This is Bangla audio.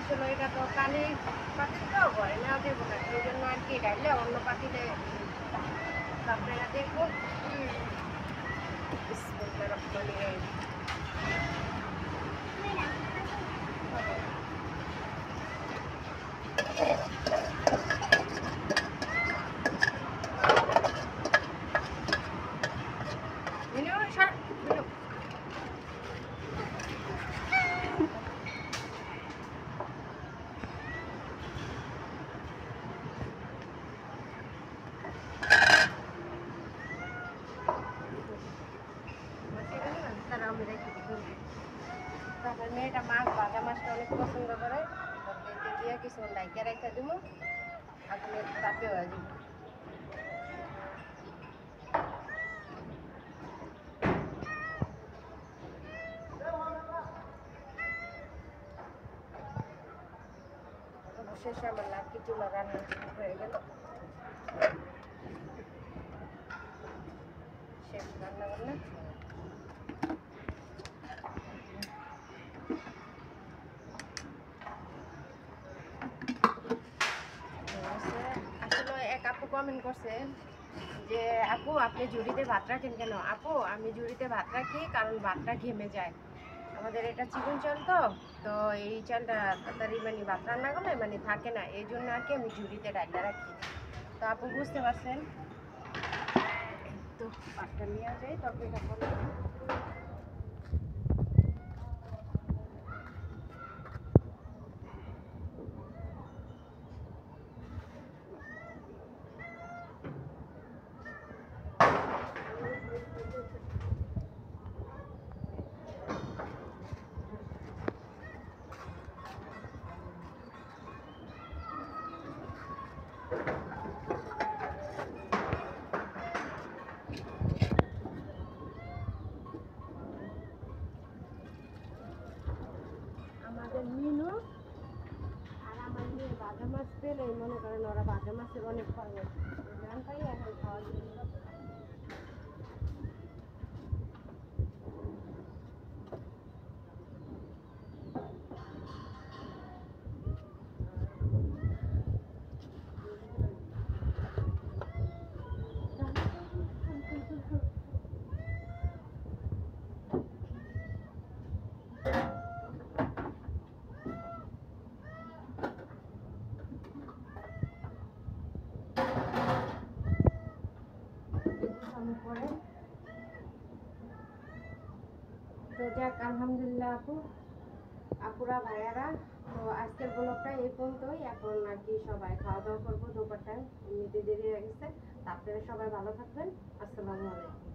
আসলে এটা তো কালি পাতিল তো ঘরে নেওয়া দেবো না, এই জন্য আর কি ডাইলে অন্য পাতিলে আপনারা দেখুন। বিসমিল্লাহির রহমানির রহিম। তারপর মেয়েটা মাছ ভাজা মাছটা অনেক পছন্দ করে, এতে দিয়ে কিছু লাইকে রেখে দিব, আগুনের তাপে হয়ে যাব। অবশেষে আমার লাকি চুলা রান্না শুরু হয়ে গেল। শেষ রান্না বান্না। আসলে এক আপু কমেন্ট করছে যে আপু আপনি ঝুড়িতে ভাত রাখেন কেন? আপু আমি ঝুড়িতে ভাত রাখি কারণ ভাতটা ঘেমে যায়। আমাদের এটা চিকন চাল তো, তো এই চালটা তাড়াতাড়ি মানে ভাত রান্না করলে মানে থাকে না, এই জন্য আর কি আমি ঝুড়িতে ডাইলা রাখি। তো আপু বুঝতে পারছেন। তো ভাতটা নিয়ে যাই তরকারিটা করে। আমাদের মিনু আর আমার মেয়ে ভাজা মাছ পেলেই মনে করেন ওরা ভাজা মাছের অনেক পাবে, জান পাই এখন খাওয়ার জন্য। পরে তো যাক আলহামদুলিল্লাহ আপুরা ভাইয়ারা, তো আজকের ব্লগটা এই পর্যন্তই। এখন আর কি সবাই খাওয়া দাওয়া করবো, দুপুর টাইম এমনিতে দেরি হয়ে গেছে। আপনারা সবাই ভালো থাকবেন। আসসালামু আলাইকুম।